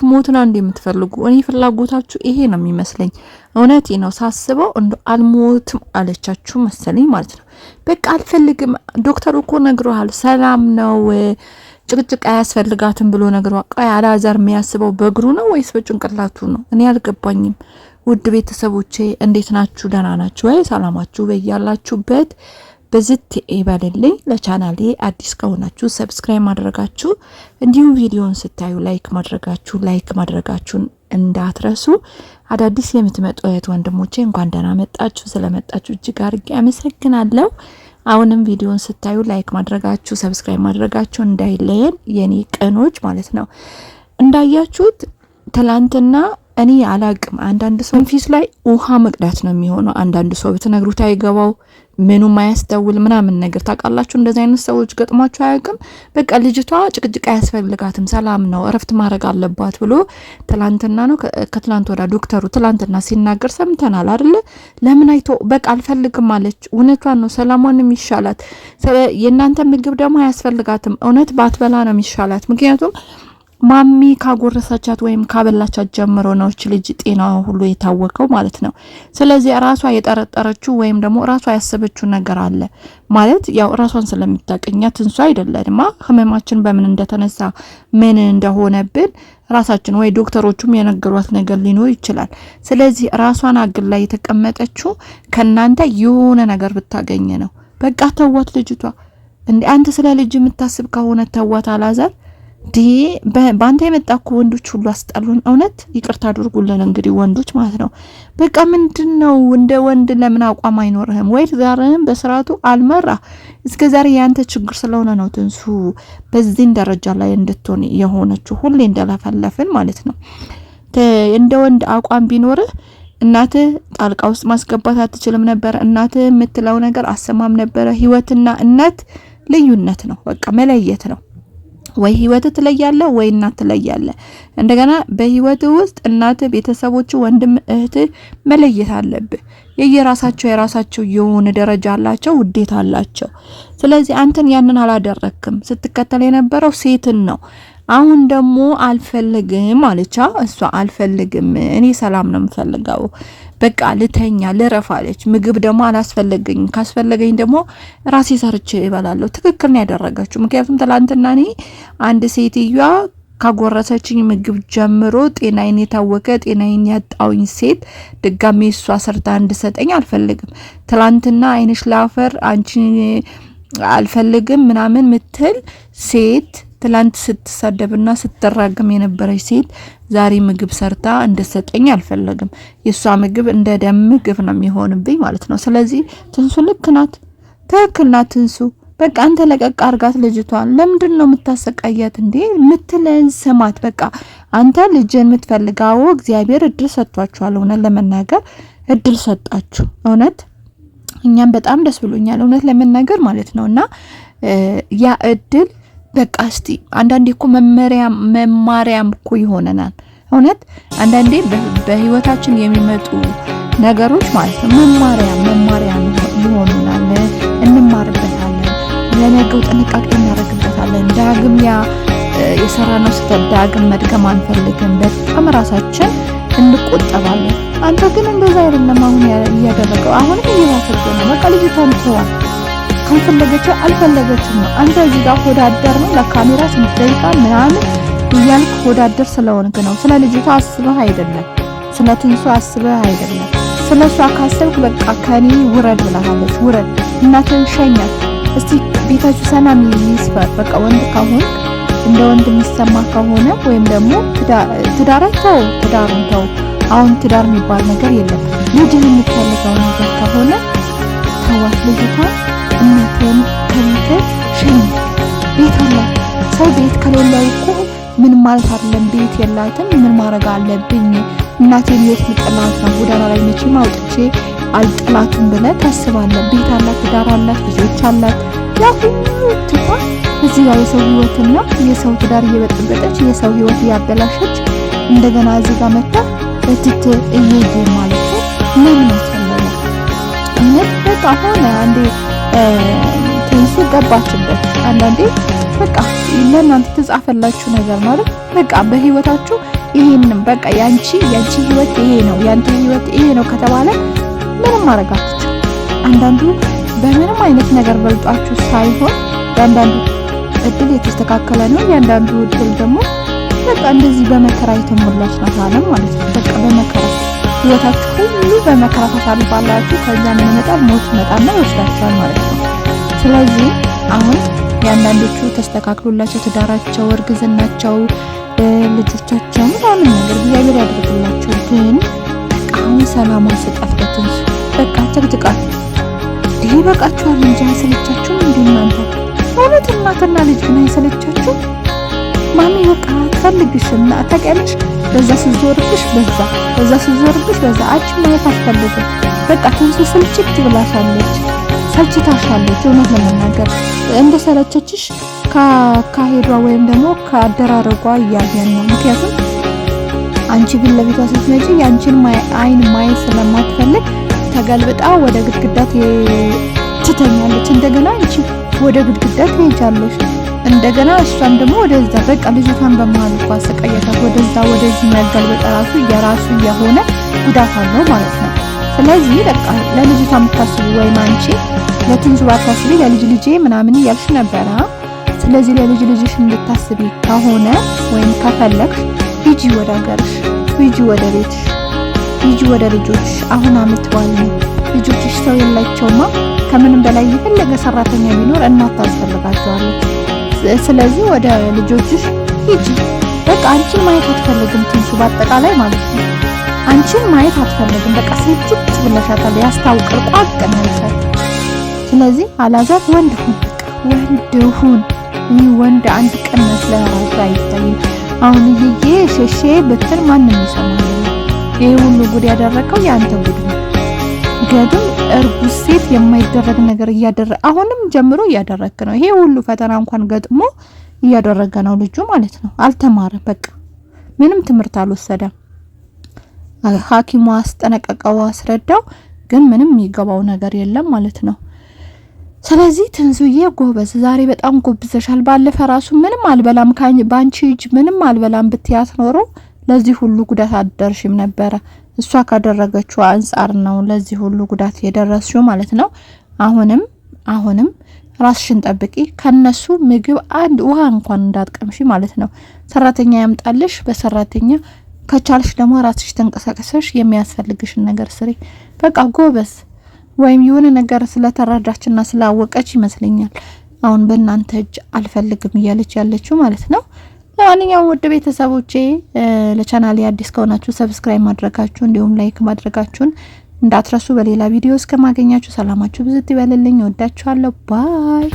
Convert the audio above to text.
እንድትሞት ነው እንደምትፈልጉ እኔ ፍላጎታችሁ ይሄ ነው የሚመስለኝ እውነቴ ነው ሳስበው እንደ አልሞትም አለቻችሁ መሰለኝ ማለት ነው በቃ አልፈልግም ዶክተሩ እኮ ነግሯል ሰላም ነው ጭቅጭቅ አያስፈልጋትም ብሎ ነግሯል አላዛር የሚያስበው በእግሩ ነው ወይስ በጭንቅላቱ ነው እኔ አልገባኝም ውድ ቤተሰቦቼ እንዴት ናችሁ ደህና ናችሁ ወይ ሰላማችሁ በያላችሁበት በዝት ይባልልኝ ለቻናሌ አዲስ ከሆናችሁ ሰብስክራይብ ማድረጋችሁ እንዲሁም ቪዲዮውን ስታዩ ላይክ ማድረጋችሁን እንዳትረሱ አዳዲስ የምትመጡ እህት ወንድሞቼ እንኳን ደህና መጣችሁ ስለመጣችሁ እጅግ አድርጌ አመሰግናለሁ አሁንም ቪዲዮውን ስታዩ ላይክ ማድረጋችሁ ሰብስክራይብ ማድረጋችሁ እንዳይለየን የኔ ቀኖች ማለት ነው እንዳያችሁት ትላንትና እኔ አላቅም አንዳንድ ሰው ፊስ ላይ ውሃ መቅዳት ነው የሚሆነው አንዳንድ ሰው በተነግሩት አይገባው ምኑ ማያስተውል ምናምን ነገር ታውቃላችሁ እንደዚህ አይነት ሰዎች ገጥሟቸው አያውቅም በቃ ልጅቷ ጭቅጭቅ አያስፈልጋትም ሰላም ነው እረፍት ማድረግ አለባት ብሎ ትላንትና ነው ከትላንት ወዳ ዶክተሩ ትላንትና ሲናገር ሰምተናል አይደል ለምን አይቶ በቃ አልፈልግም ማለች እውነቷን ነው ሰላሟንም ይሻላት የናንተ ምግብ ደግሞ አያስፈልጋትም እውነት ባትበላ ነው የሚሻላት ምክንያቱም ማሚ ካጎረሳቻት ወይም ካበላቻት ጀምሮ ነው እቺ ልጅ ጤናዋ ሁሉ የታወቀው ማለት ነው ስለዚህ ራሷ የጠረጠረችው ወይም ደግሞ ራሷ ያሰበችው ነገር አለ ማለት ያው ራሷን ስለምታቀኛት እንሷ አይደለማ ህመማችን በምን እንደተነሳ ምን እንደሆነብን ራሳችን ወይ ዶክተሮቹም የነገሯት ነገር ሊኖር ይችላል ስለዚህ ራሷን አግል ላይ የተቀመጠችው ከናንተ የሆነ ነገር ብታገኝ ነው በቃ ተዋት ልጅቷ እንዴ አንተ ስለ ልጅ የምታስብ ከሆነ ተዋት አላዛር ባንተ የመጣኩ ወንዶች ሁሉ አስጣሉን እውነት ይቅርታ አድርጉልን እንግዲህ ወንዶች ማለት ነው በቃ ምንድነው እንደ ወንድ ለምን አቋም አይኖርህም ወይ ዛሬም በስራቱ አልመራ እስከዛሬ ያንተ ችግር ስለሆነ ነው ትንሱ በዚህ ደረጃ ላይ እንድትሆን የሆነችው ሁሌ እንደላፈለፍን ማለት ነው እንደ ወንድ አቋም ቢኖርህ እናት ጣልቃ ውስጥ ማስገባት አትችልም ነበር እናት የምትለው ነገር አሰማም ነበር ህይወትና እናት ልዩነት ነው በቃ መለየት ነው ወይ ህይወት ትለያለ ወይ እናት ትለያለ እንደገና በህይወት ውስጥ እናት ቤተሰቦች ወንድም እህት መለየት አለብህ የራሳቸው የሆነ ደረጃ አላቸው ውዴታ አላቸው ስለዚህ አንተን ያንን አላደረክም ስትከተል የነበረው ሴትን ነው አሁን ደግሞ አልፈልግም አለቻ እሷ አልፈልግም እኔ ሰላም ነው የምፈልገው በቃ ልተኛ ልረፋለች ምግብ ደግሞ አላስፈልገኝ ካስፈልገኝ ደግሞ ራሴ ሰርቼ እበላለሁ ትክክል ነው ያደረጋችሁ ምክንያቱም ትላንትና እኔ አንድ ሴትየዋ ካጎረሰችኝ ምግብ ጀምሮ ጤናዬን የታወቀ ጤናዬን ያጣውኝ ሴት ድጋሜ እሷ ሰርታ እንድሰጠኝ አልፈልግም ትላንትና አይንሽ ላፈር አንቺ አልፈልግም ምናምን ምትል ሴት ትላንት ስትሰደብና ስትራገም የነበረች ሴት ዛሬ ምግብ ሰርታ እንደሰጠኝ አልፈልግም የሷ ምግብ እንደ ደም ምግብ ነው የሚሆንብኝ ማለት ነው ስለዚህ ትንሱ ልክ ናት ትክክል ናት ትንሱ በቃ አንተ ለቀቅ አርጋት ልጅቷን ለምንድነው የምታሰቃያት እንዴ ምትለን ሰማት በቃ አንተ ልጅን የምትፈልጋው እግዚአብሔር እድል ሰጥቷችኋል እውነት ለመናገር እድል ሰጣችሁ እውነት እኛም በጣም ደስ ብሎኛል እውነት ለመናገር ማለት ነውና ያ እድል በቃ እስቲ አንዳንዴ እኮ መማሪያም እኮ ይሆነናል እውነት አንዳንዴ በህይወታችን የሚመጡ ነገሮች ማለት ነው መማሪያ ይሆኑናል እንማርበታለን ለነገው ጥንቃቄ እናደርግበታለን ዳግም ያ የሰራነው ዳግም መድገም አንፈልግም በጣም ራሳችን እንቆጠባለን አንተ ግን እንደዛ አይደለም አሁን ያደረገው አሁን እየራሰው ነው በቃ ልጅቷን ተዋት ካልፈለገችው አልፈለገችም ነው አንተ እዚህ ጋር ወዳደር ነው ለካሜራ ስንጠይቃ ምናምን ይያልክ ወዳደር ስለሆንክ ነው ስለ ልጅቷ አስበህ አይደለም ስለ ትንሱ አስበህ አይደለም ስለሷ ካሰብክ በቃ ከኔ ውረድ ብለሃለች ውረድ እናትን ሸኛት እስቲ ቤታችሁ ሰላም ይስፈር በቃ ወንድ ካሁን እንደ ወንድ የሚሰማ ከሆነ ወይም ደግሞ ትዳሩን ተው አሁን ትዳር የሚባል ነገር የለም ልጅን የምትፈልገው ነገር ከሆነ ተዋት ልጅቷን እናትን ከቤት ሸኝ ቤት አለ ሰው ቤት ከሌለው እኮ ምን ማለት አይደለም ቤት የላትም ምን ማድረግ አለብኝ እናቴን የት ልጥላት ነው ጎዳና ላይ መቼም አውጥቼ አልጥላትም ብለህ ታስባለህ ቤት አላት ትዳር አላት ልጆች አላት ያ ሁሉ ትታ እዚህ ጋር የሰው ህይወትና የሰው ትዳር እየበጠበጠች የሰው ህይወት ያበላሸች እንደገና እዚህ ጋር መጣ እትት እየየ ማለት ነው ምን አስፈለገ እነት በቃ ሆነ አንዴ ትንሱ ገባችበት አንዳንዴ በቃ ለእናንተ ተጻፈላችሁ ነገር ማለት በቃ በህይወታችሁ ይሄንን በቃ ያንቺ ህይወት ይሄ ነው ያንተ ህይወት ይሄ ነው ከተባለ ምንም ማድረግ አትችልም። አንዳንዱ በምንም አይነት ነገር በልጧችሁ ሳይሆን ያንዳንዱ እድል የተስተካከለ ነው። ያንዳንዱ እድል ደግሞ በቃ እንደዚህ በመከራ የተሞላች ናት ዓለም ማለት ነው። በቃ በመከራ ህይወታችሁ ሁሉ በመከራ ታሳልፋላችሁ። ከዛ ምን ይመጣል? ሞት ይመጣና ይወስዳችኋል ማለት ነው። ስለዚህ አሁን ያንዳንዶቹ ተስተካክሎላቸው ትዳራቸው፣ እርግዝናቸው፣ ልጆቻቸው ምናምን ነገር እግዚአብሔር ያደርግላቸው። ግን አሁን ሰላማን ስጠፍለትን በቃ ጭቅጭቃት ይሄ በቃችኋል እንጂ አይሰለቻችሁም እንዴ እናንተ? እውነት እናትና ልጅ ግን አይሰለቻችሁም? ማሚ በቃ ትፈልግሽና ታውቂያለሽ፣ በዛ ስትዞርብሽ በዛ ስትዞርብሽ በዛ አንቺ ማየት አትፈልግም። በቃ ትንሱ ስልችት ብላሻለች፣ ሰልችታሻለች። እውነት ለመናገር እንደ ሰለቸችሽ ካሄዷ ወይም ደግሞ ከአደራረጓ እያየን ነው። ምክንያቱም አንቺ ግን ለቤቷ ስትመጪ ያንቺን አይን ማየት ስለማትፈልግ ተገልብጣ ወደ ግድግዳ ትተኛለች። እንደገና አንቺ ወደ ግድግዳ ትሄጃለሽ። እንደገና እሷም ደግሞ ወደዛ በቃ ልጅቷን በመሃል እንኳን አሰቃያታት ወደዛ ወደዚህ መገልበጥ ራሱ የራሱ የሆነ ጉዳት አለው ማለት ነው። ስለዚህ በቃ ለልጅቷ የምታስቡ ወይም አንቺ ለትንሱ ባታስቢ ለልጅ ልጄ ምናምን እያልሽ ነበረ። ስለዚህ ለልጅ ልጅሽ እንድታስቢ ከሆነ ወይም ከፈለግሽ ሂጂ ወደ ሀገርሽ፣ ሂጂ ወደ ቤትሽ፣ ሂጂ ወደ ልጆችሽ። አሁን አመት በዓል ነው። ልጆችሽ ሰው የላቸውማ። ከምንም በላይ የፈለገ ሰራተኛ ቢኖር እናት ታስፈልጋቸዋለች። ስለዚህ ወደ ልጆችሽ ሂጂ። በቃ አንቺን ማየት አትፈልግም ትንሱ፣ በአጠቃላይ ማለት ነው። አንቺን ማየት አትፈልግም። በቃ ስልችት ብለሻታል፣ ያስታውቃል። ቋቅ ነው። ስለዚህ አላዛር ወንድ ሁን፣ ወንድ ሁን። ይህ ወንድ አንድ ቀን መስለህ ራሱ አይታይም። አሁን ይሄ ሸሼ ብትል ማንም ይሰማል። ይሄ ሁሉ ጉድ ያደረገው ያንተ ጉድ ነው። ምክንያቱም እርጉዝ ሴት የማይደረግ ነገር አሁንም ጀምሮ እያደረክ ነው። ይሄ ሁሉ ፈተና እንኳን ገጥሞ እያደረገ ነው ልጁ ማለት ነው። አልተማረም። በቃ ምንም ትምህርት አልወሰደም። ሐኪሙ አስጠነቀቀው፣ አስረዳው፣ ግን ምንም የሚገባው ነገር የለም ማለት ነው። ስለዚህ ትንሱዬ ጎበዝ፣ ዛሬ በጣም ጎብዘሻል። ባለፈ ራሱ ምንም አልበላም ባንቺ እጅ ምንም አልበላም ብትያት ኖሮ ለዚህ ሁሉ ጉዳት አደርሽም ነበረ። እሷ ካደረገችው አንጻር ነው ለዚህ ሁሉ ጉዳት የደረስሽው ማለት ነው። አሁንም ራስሽን ጠብቂ። ከነሱ ምግብ አንድ ውሃ እንኳን እንዳትቀምሺ ማለት ነው። ሰራተኛ ያምጣልሽ፣ በሰራተኛ ከቻልሽ ደግሞ ራስሽ ተንቀሳቀሰሽ የሚያስፈልግሽን ነገር ስሪ። በቃ ጎበዝ። ወይም የሆነ ነገር ስለተረዳችና ስላወቀች ይመስለኛል አሁን በእናንተ እጅ አልፈልግም እያለች ያለችው ማለት ነው። ለማንኛውም ውድ ቤተሰቦቼ ለቻናሌ አዲስ ከሆናችሁ ሰብስክራይብ ማድረጋችሁ እንዲሁም ላይክ ማድረጋችሁን እንዳትረሱ። በሌላ ቪዲዮ እስከማገኛችሁ ሰላማችሁ ብዙ ይበልልኝ። ወዳችኋለሁ። ባይ